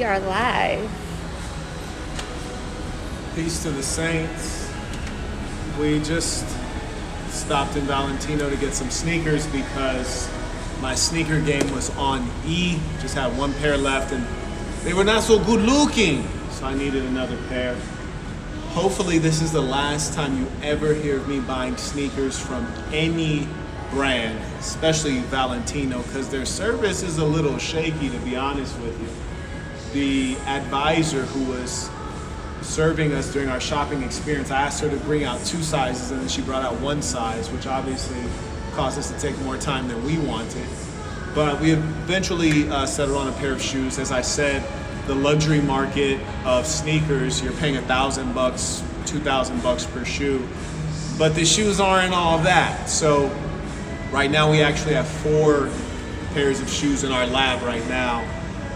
We are live. Peace to the Saints. We just stopped in Valentino to get some sneakers because my sneaker game was on E. Just had one pair left and they were not so good looking, so I needed another pair. Hopefully this is the last time you ever hear of me buying sneakers from any brand, especially Valentino, because their service is a little shaky, to be honest with you. The advisor who was serving us during our shopping experience, I asked her to bring out 2 sizes and then she brought out 1 size, which obviously caused us to take more time than we wanted. But we eventually settled on a pair of shoes. As I said, the luxury market of sneakers, you're paying $1,000, $2,000 per shoe. But the shoes aren't all that. So right now we actually have 4 pairs of shoes in our lab right now.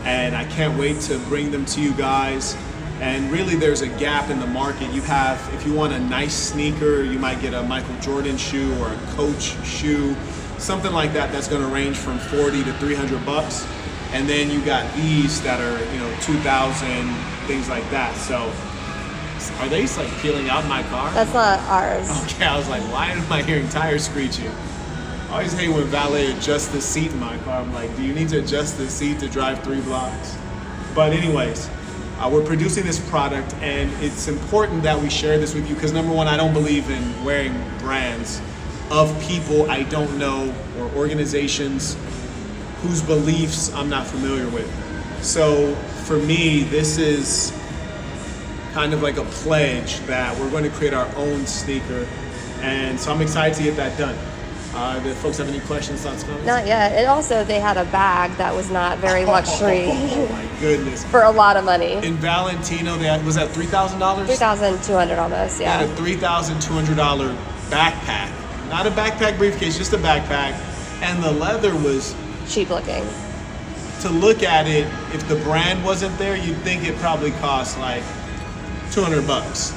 And I can't wait to bring them to you guys. And really there's a gap in the market. You have, if you want a nice sneaker, you might get a Michael Jordan shoe or a Coach shoe, something like that that's gonna range from 40 to 300 bucks. And then you got these that are, 2,000, things like that. So are they like peeling out my car? That's not ours. Okay, I was like, why am I hearing tires screeching? I always hate when valet adjusts the seat in my car. I'm like, do you need to adjust the seat to drive 3 blocks? But anyways, we're producing this product and it's important that we share this with you because number one, I don't believe in wearing brands of people I don't know or organizations whose beliefs I'm not familiar with. So for me, this is kind of like a pledge that we're going to create our own sneaker. And so I'm excited to get that done. Do folks have any questions, thoughts, comments? Not yet. And also, they had a bag that was not very luxury. Oh my goodness. For a lot of money. In Valentino, was that $3,000? $3,200 almost, They yeah. had a $3,200 backpack. Not a backpack briefcase, just a backpack. And the leather was, Cheap looking. to look at it, if the brand wasn't there, you'd think it probably cost like 200 bucks.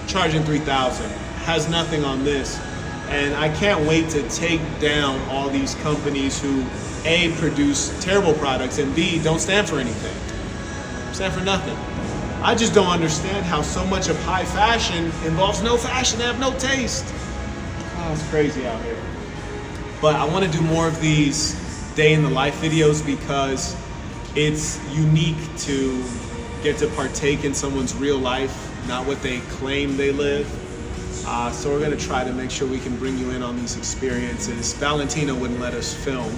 Charging 3,000. Has nothing on this. And I can't wait to take down all these companies who A, produce terrible products and B, don't stand for anything. Stand for nothing. I just don't understand how so much of high fashion involves no fashion. They have no taste. Oh, it's crazy out here. But I want to do more of these day in the life videos because it's unique to get to partake in someone's real life, not what they claim they live. So we're going to try to make sure we can bring you in on these experiences. Valentino wouldn't let us film,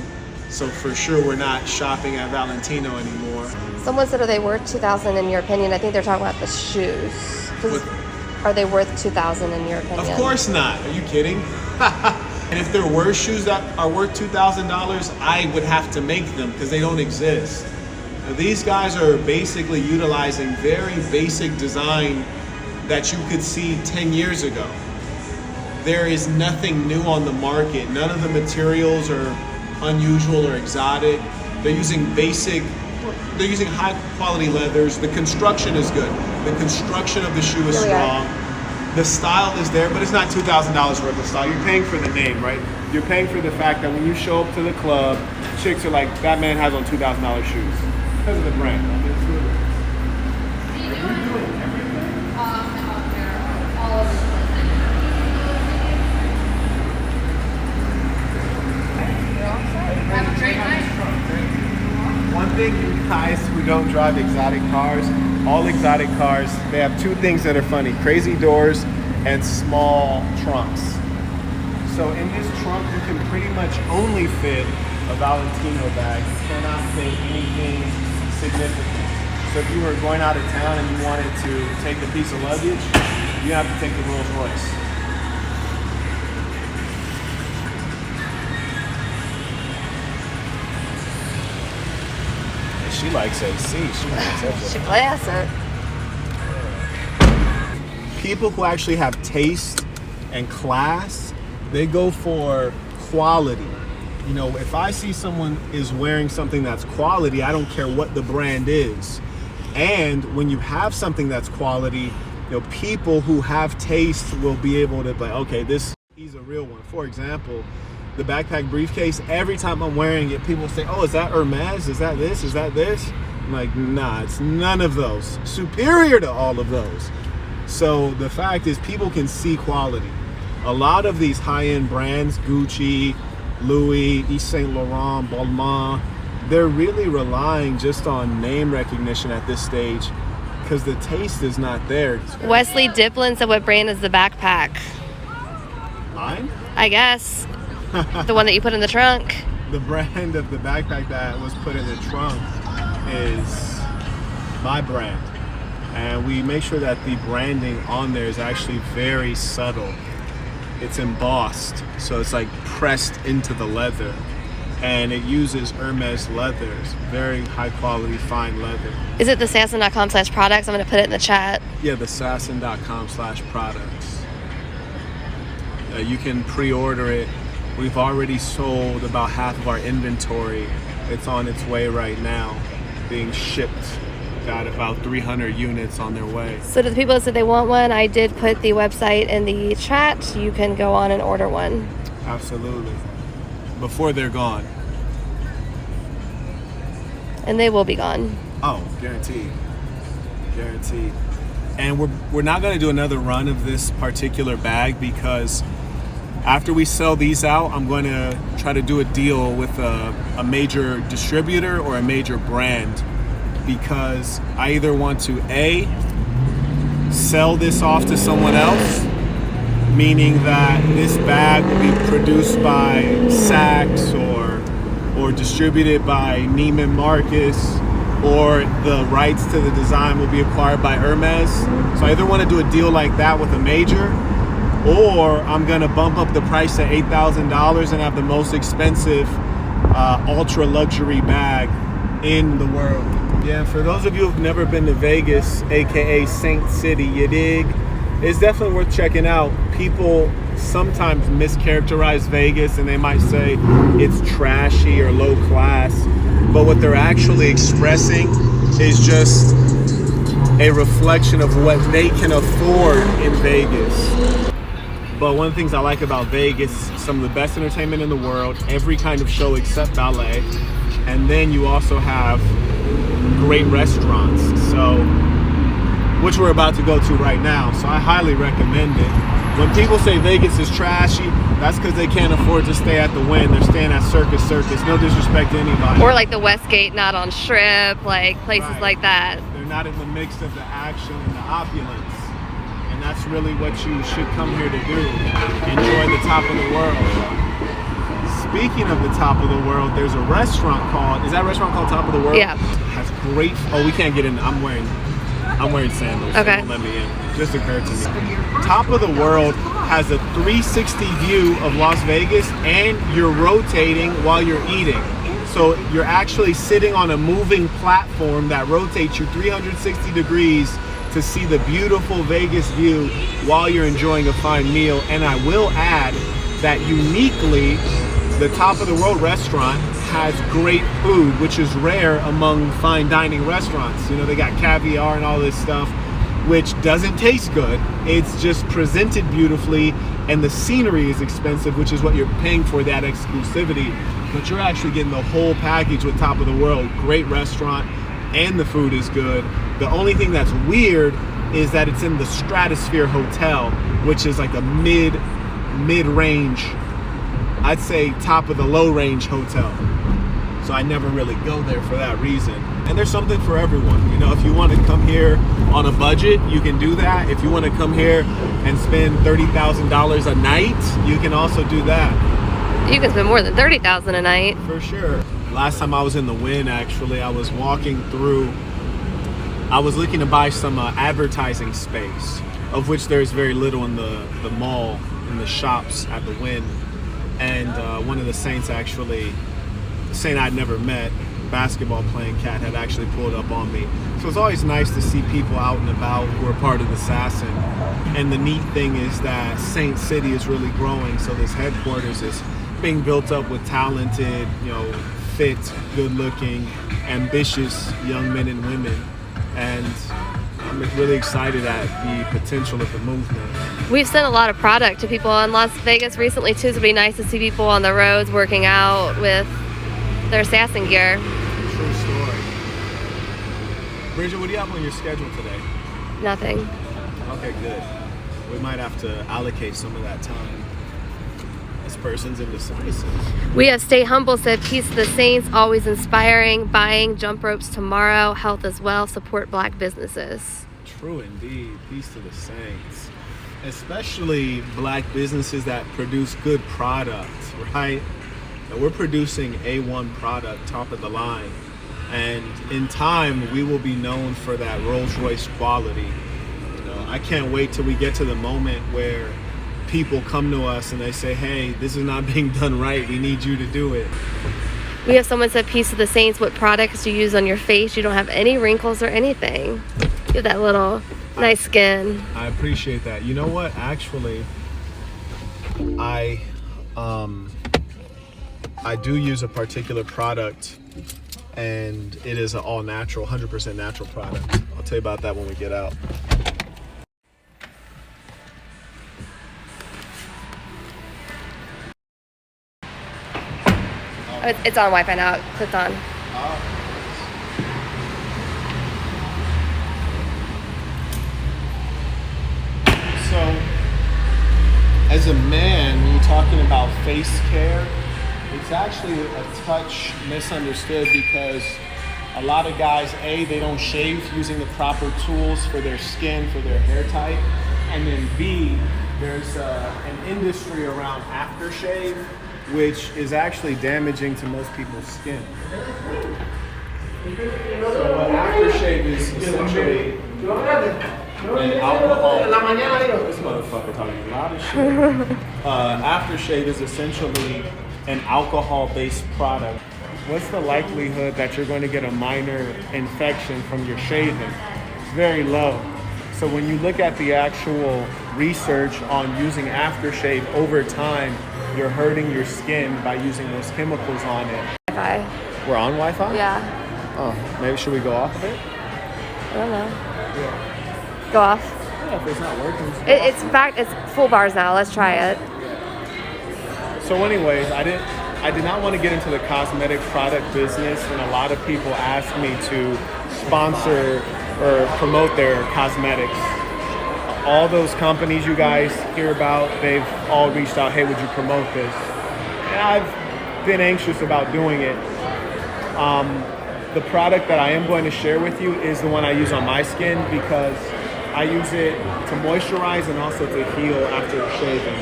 so for sure we're not shopping at Valentino anymore. Someone said, are they worth $2,000 in your opinion? I think they're talking about the shoes. Are they worth $2,000 in your opinion? Of course not. Are you kidding? And if there were shoes that are worth $2,000, I would have to make them because they don't exist. Now, these guys are basically utilizing very basic design that you could see 10 years ago. There is nothing new on the market. None of the materials are unusual or exotic. They're using high quality leathers. The construction is good. The construction of the shoe is strong. The style is there, but it's not $2,000 worth of style. You're paying for the name, right? You're paying for the fact that when you show up to the club, chicks are like, that man has on $2,000 shoes. Because of the brand. Have a great night. One thing, you guys who don't drive exotic cars, all exotic cars, they have 2 things that are funny: crazy doors and small trunks. So in this trunk, you can pretty much only fit a Valentino bag. You cannot fit anything significant. So if you were going out of town and you wanted to take a piece of luggage, you have to take the Rolls Royce. She likes AC. She likes it. She class it. People who actually have taste and class, they go for quality. If I see someone is wearing something that's quality, I don't care what the brand is. And when you have something that's quality, people who have taste will be able to be like, okay, he's a real one. For example, the backpack briefcase, every time I'm wearing it, people say, oh, is that Hermes? Is that this? Is that this? Like, nah, it's none of those. Superior to all of those. So the fact is, people can see quality. A lot of these high-end brands, Gucci, Louis, Yves Saint Laurent, Balmain, they're really relying just on name recognition at this stage because the taste is not there. Wesley Diplin said, what brand is the backpack? Mine? I guess. The one that you put in the trunk. The brand of the backpack that was put in the trunk is my brand. And we make sure that the branding on there is actually very subtle. It's embossed, so it's like pressed into the leather. And it uses Hermes leathers, very high quality, fine leather. Is it the Sasson.com/products? I'm going to put it in the chat. Yeah, the Sasson.com/products. You can pre-order it. We've already sold about half of our inventory. It's on its way right now, being shipped. Got about 300 units on their way. So to the people that said they want one, I did put the website in the chat. You can go on and order one. Absolutely. Before they're gone. And they will be gone. Oh, guaranteed. Guaranteed. And we're not going to do another run of this particular bag because after we sell these out, I'm going to try to do a deal with a major distributor or a major brand, because I either want to A, sell this off to someone else, meaning that this bag will be produced by Saks or distributed by Neiman Marcus, or the rights to the design will be acquired by Hermes. So I either want to do a deal like that with a major, or I'm gonna bump up the price to $8,000 and have the most expensive ultra luxury bag in the world. Yeah, for those of you who've never been to Vegas, aka Saint City, you dig? It's definitely worth checking out. People sometimes mischaracterize Vegas and they might say it's trashy or low class, but what they're actually expressing is just a reflection of what they can afford in Vegas. But one of the things I like about Vegas, some of the best entertainment in the world, every kind of show except ballet, and then you also have great restaurants, so which we're about to go to right now, so I highly recommend it. When people say Vegas is trashy, that's because they can't afford to stay at the Wynn. They're staying at Circus, no disrespect to anybody. Or like the Westgate, not on Strip, like places Right. like that. They're not in the mix of the action and the opulence, and that's really what you should come here to do. Enjoy the top of the world. Speaking of the top of the world, there's a restaurant called, is that restaurant called Top of the World? Yeah. It has great, oh, we can't get in. I'm wearing sandals. Okay. So don't let me in. Just occurred to me. Top of the World has a 360 view of Las Vegas, and you're rotating while you're eating. So you're actually sitting on a moving platform that rotates you 360 degrees to see the beautiful Vegas view while you're enjoying a fine meal. And I will add that uniquely, the Top of the World restaurant has great food, which is rare among fine dining restaurants. You know, they got caviar and all this stuff, which doesn't taste good. It's just presented beautifully, and the scenery is expensive, which is what you're paying for, that exclusivity. But you're actually getting the whole package with Top of the World. Great restaurant, and the food is good. The only thing that's weird is that it's in the Stratosphere Hotel, which is like a mid-range, I'd say top of the low range hotel. So I never really go there for that reason. And there's something for everyone. You know, if you want to come here on a budget, you can do that. If you want to come here and spend $30,000 a night, you can also do that. You can spend more than $30,000 a night. For sure. Last time I was in the Wynn, actually, I was walking through, I was looking to buy some advertising space, of which there's very little in the mall, in the shops at the Wynn. And one of the Saints actually, the Saint I'd never met, basketball playing cat, had actually pulled up on me. So it's always nice to see people out and about who are part of the Sasson. And the neat thing is that Saint City is really growing, so this headquarters is being built up with talented, you know, fit, good-looking, ambitious young men and women. And I'm really excited at the potential of the movement. We've sent a lot of product to people in Las Vegas recently too, so it'd be nice to see people on the roads working out with their Sasson gear. True story. Bridget, what do you have on your schedule today? Nothing. Okay, good. We might have to allocate some of that time. This person's indecisive. We have Stay Humble said, peace to the saints, always inspiring, buying jump ropes tomorrow, health as well, support black businesses. True indeed. Peace to the saints. Especially black businesses that produce good products, right? And we're producing A1 product, top of the line. And in time, we will be known for that Rolls-Royce quality. You know, I can't wait till we get to the moment where people come to us and they say, hey, this is not being done right. We need you to do it. We have someone said, peace to the saints, what products do you use on your face? You don't have any wrinkles or anything. You have that little nice skin. I appreciate that. You know what? Actually, I do use a particular product, and it is an all natural, 100% natural product. I'll tell you about that when we get out. It's on Wi-Fi now, it clicked on. So, as a man, when you're talking about face care, it's actually a touch misunderstood because a lot of guys, A, they don't shave using the proper tools for their skin, for their hair type, and then B, there's an industry around aftershave, which is actually damaging to most people's skin. So what aftershave is essentially an alcohol. This motherfucker talking a lot of shit. Aftershave is essentially an alcohol-based product. What's the likelihood that you're going to get a minor infection from your shaving? It's very low. So when you look at the actual research on using aftershave over time, you're hurting your skin by using those chemicals on it. Wi-Fi. We're on Wi-Fi? Yeah. Oh, maybe should we go off of it? I don't know. Yeah. Go off. Yeah, if it's not working. It's back. It's full bars now. Let's try it. So anyways, I did not want to get into the cosmetic product business, and a lot of people ask me to sponsor or promote their cosmetics. All those companies you guys hear about, they've all reached out, hey, would you promote this? And I've been anxious about doing it. The product that I am going to share with you is the one I use on my skin because I use it to moisturize and also to heal after shaving.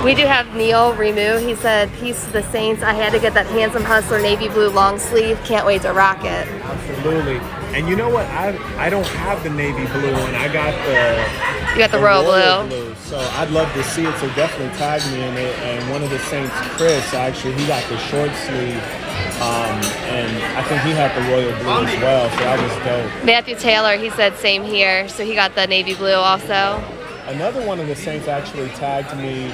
We do have Neil Remu. He said, peace to the saints. I had to get that Handsome Hustler navy blue long sleeve. Can't wait to rock it. Absolutely. And you know what? I don't have the navy blue one. I got the... You got the royal blue. So I'd love to see it. So definitely tag me in it. And one of the saints, Chris, actually, he got the short sleeve. And I think he had the royal blue as well. So that was dope. Matthew Taylor, he said same here. So he got the navy blue also. Another one of the saints actually tagged me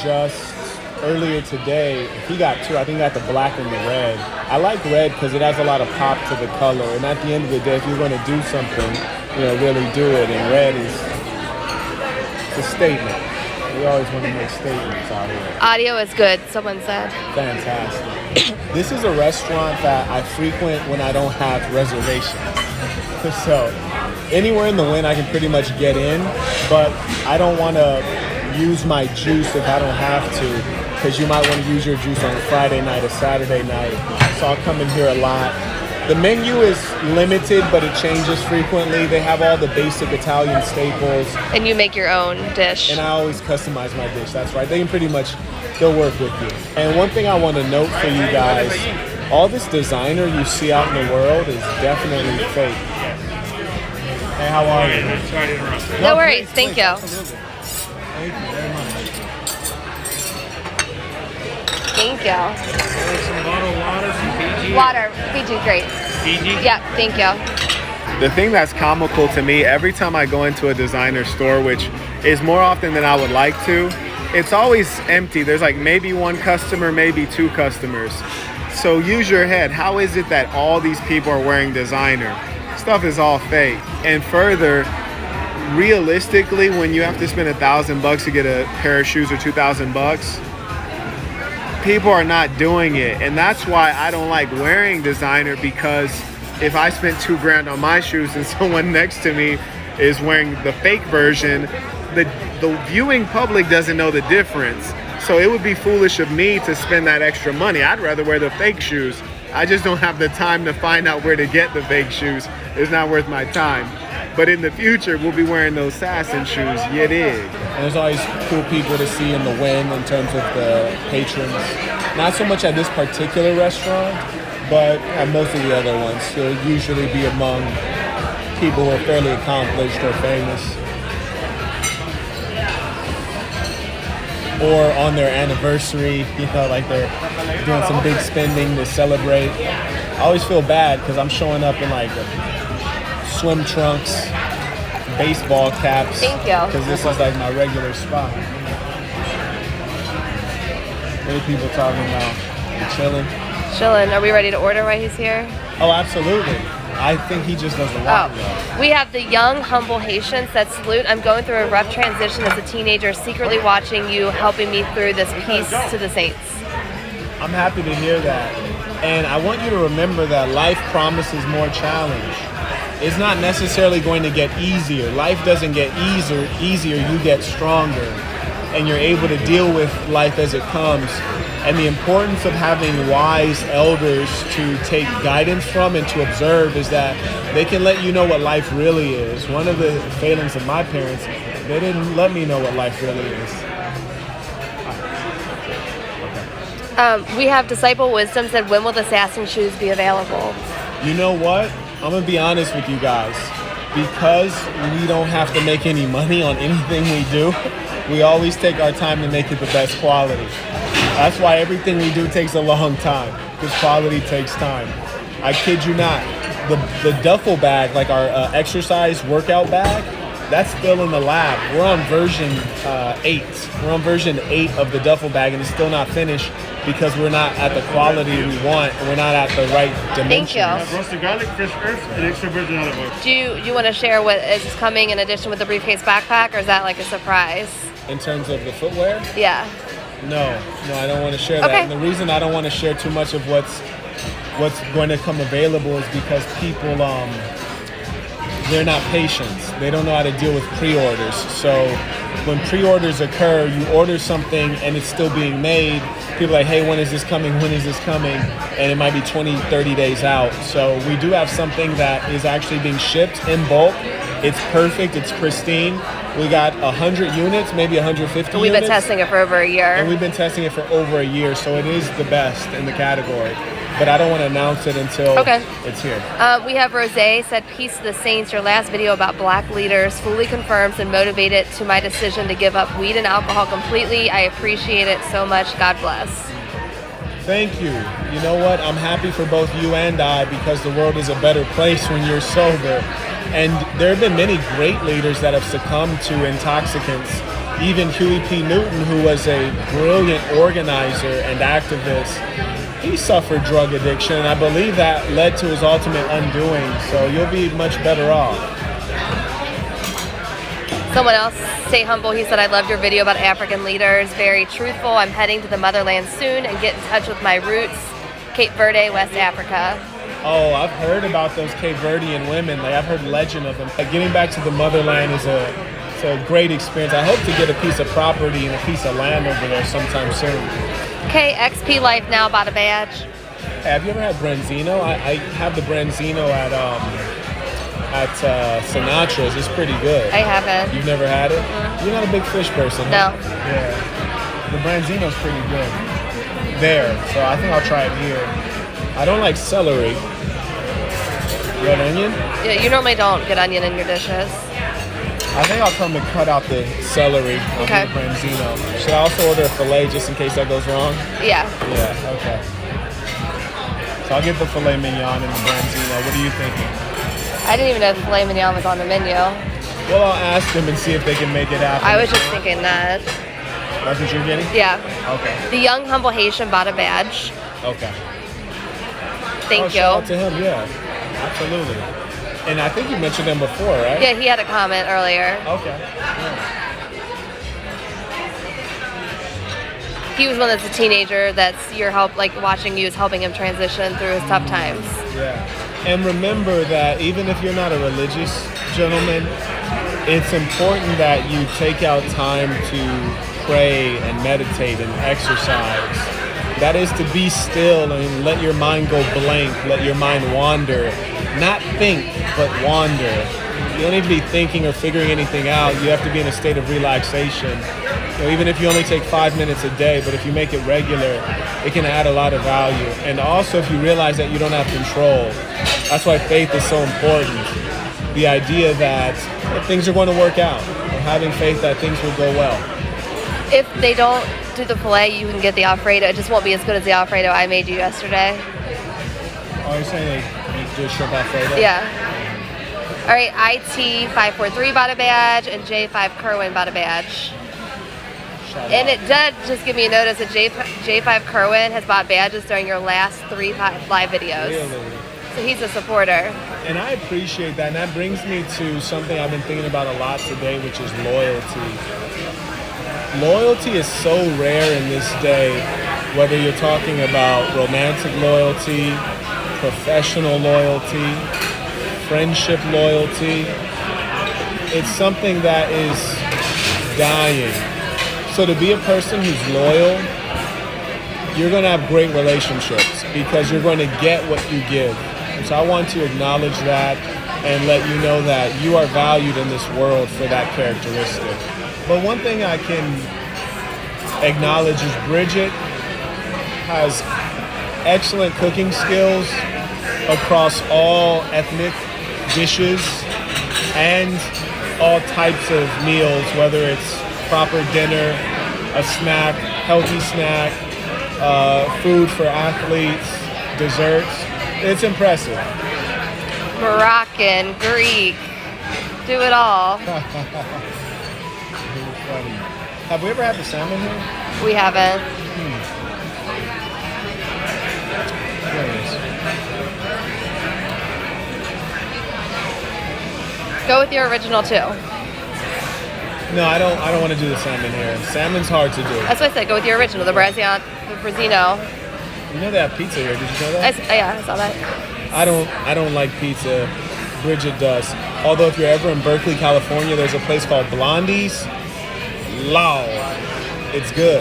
just earlier today. He got two. I think he got the black and the red. I like red because it has a lot of pop to the color. And at the end of the day, if you're going to do something, really do it. And red is a statement. We always want to make statements out here. Audio is good, someone said. Fantastic. This is a restaurant that I frequent when I don't have reservations. So anywhere in the Wynn I can pretty much get in, but I don't want to use my juice if I don't have to, because you might want to use your juice on a Friday night or Saturday night. So I'll come in here a lot. The menu is limited, but it changes frequently. They have all the basic Italian staples. And you make your own dish. And I always customize my dish, that's right. They can pretty much, they'll work with you. And one thing I want to note for you guys, all this designer you see out in the world is definitely fake. Hey, how are you? Sorry to interrupt. No worries, thank you. Absolutely. Thank you very much. Thank you. Some bottled water, some Fiji. Water, Fiji, great. Fiji? Yep, thank you. The thing that's comical to me, every time I go into a designer store, which is more often than I would like to, it's always empty. There's like maybe one customer, maybe two customers. So use your head. How is it that all these people are wearing designer? Stuff is all fake. And further, realistically, when you have to spend $1,000 to get a pair of shoes or $2,000, people are not doing it. And that's why I don't like wearing designer, because if I spent $2,000 on my shoes and someone next to me is wearing the fake version, the viewing public doesn't know the difference. So it would be foolish of me to spend that extra money. I'd rather wear the fake shoes. I just don't have the time to find out where to get the fake shoes. It's not worth my time. But in the future, we'll be wearing those Sasson shoes. You dig? And there's always cool people to see in the win in terms of the patrons. Not so much at this particular restaurant, but at most of the other ones. You'll usually be among people who are fairly accomplished or famous. Or on their anniversary, like they're doing some big spending to celebrate. I always feel bad because I'm showing up in like swim trunks, baseball caps. Thank you. Because this is like my regular spot. What are people talking about? You chilling? Chillin'. Are we ready to order while he's here? Oh, absolutely. I think he just doesn't want to. We have the young, humble Haitian said, salute. I'm going through a rough transition as a teenager, secretly watching you, helping me through this peace to the saints. I'm happy to hear that. And I want you to remember that life promises more challenge. It's not necessarily going to get easier. Life doesn't get easier, you get stronger. And you're able to deal with life as it comes. And the importance of having wise elders to take guidance from and to observe is that they can let you know what life really is. One of the failings of my parents, they didn't let me know what life really is. We have Disciple Wisdom said, when will the Sasson shoes be available? You know what? I'm going to be honest with you guys. Because we don't have to make any money on anything we do, we always take our time to make it the best quality. That's why everything we do takes a long time, because quality takes time. I kid you not. The duffel bag, like our exercise workout bag, that's still in the lab. We're on version 8. We're on version 8 of the duffel bag, and it's still not finished because we're not at the quality we want, and we're not at the right dimension. Thank you. Roasted garlic, fresh earth, and extra virgin olive oil. Do you want to share what is coming in addition with the briefcase backpack, or is that like a surprise? In terms of the footwear? Yeah. No, I don't want to share that. Okay. And the reason I don't want to share too much of what's going to come available is because people, they're not patient. They don't know how to deal with pre-orders. So when pre-orders occur, you order something and it's still being made. People are like, hey, when is this coming? When is this coming? And it might be 20, 30 days out. So we do have something that is actually being shipped in bulk. It's perfect. It's pristine. We got 100 units, maybe 150 We've units. been testing it for over a year. And we've been testing it for over a year, so it is the best in the category. But I don't want to announce it until it's here. We have Rose said, peace to the saints. Your last video about black leaders fully confirms and motivated to my decision to give up weed and alcohol completely. I appreciate it so much. God bless. Thank you. You know what? I'm happy for both you and I, because the world is a better place when you're sober. And there have been many great leaders that have succumbed to intoxicants. Even Huey P. Newton, who was a brilliant organizer and activist, he suffered drug addiction, and I believe that led to his ultimate undoing. So you'll be much better off. Someone else, Stay Humble, he said, I loved your video about African leaders. Very truthful. I'm heading to the motherland soon and get in touch with my roots. Cape Verde, West Africa. Oh, I've heard about those Cape Verdean women. I've heard legend of them. Getting back to the motherland is a great experience. I hope to get a piece of property and a piece of land over there sometime soon. KXP Life Now bought a badge. Hey, have you ever had Branzino? I have the Branzino at Sinatra's. It's pretty good. I haven't. You've never had it? You're not a big fish person, huh? No. Yeah. The Branzino's pretty good there, so I think I'll try it here. I don't like celery. Red onion? Yeah, you normally don't get onion in your dishes. I think I'll come and cut out the celery on Okay. the Branzino. Should I also order a filet just in case that goes wrong? Yeah. Yeah, okay. So I'll get the filet mignon and the Branzino. What are you thinking? I didn't even know the filet mignon was on the menu. Well, I'll ask them and see if they can make it happen. I was just thinking that. That's what you're getting? Yeah. Okay. The Young Humble Haitian bought a badge. Okay. Thank you. Shout out to him, yeah. Absolutely. And I think you mentioned him before, right? Yeah, he had a comment earlier. Okay. He was one that's a teenager that's your help, like watching you is helping him transition through his tough times. Yeah. And remember that even if you're not a religious gentleman, it's important that you take out time to pray and meditate and exercise. That is to be still and let your mind go blank, let your mind wander. Not think, but wander. You don't need to be thinking or figuring anything out. You have to be in a state of relaxation. You know, even if you only take 5 minutes a day, but if you make it regular, it can add a lot of value. And also if you realize that you don't have control, that's why faith is so important. The idea that things are going to work out, or having faith that things will go well. If they don't do the filet, you can get the Alfredo. It just won't be as good as the Alfredo I made you yesterday. Oh, you're saying they do a shrimp Alfredo? Yeah. All right, IT543 bought a badge and J5 Kerwin bought a badge. Shout And out. it did just give me a notice that J5 Kerwin has bought badges during your last 3 live videos. Really? So he's a supporter. And I appreciate that. And that brings me to something I've been thinking about a lot today, which is loyalty. Loyalty is so rare in this day, whether you're talking about romantic loyalty, professional loyalty, friendship loyalty. It's something that is dying. So to be a person who's loyal, you're going to have great relationships because you're going to get what you give. And so I want to acknowledge that and let you know that you are valued in this world for that characteristic. But one thing I can acknowledge is Bridget has excellent cooking skills across all ethnic dishes and all types of meals, whether it's proper dinner, a snack, healthy snack, food for athletes, desserts. It's impressive. Moroccan, Greek, do it all. Really funny. Have we ever had the salmon here? We haven't. Curious. Go with your original too. No, I don't want to do the salmon here. Salmon's hard to do. That's what I said. Go with your original, the Braziano. You know they have pizza here. Did you know that? Yeah, I saw that. I don't like pizza. Bridget does. Although if you're ever in Berkeley, California, there's a place called Blondie's. Law. It's good.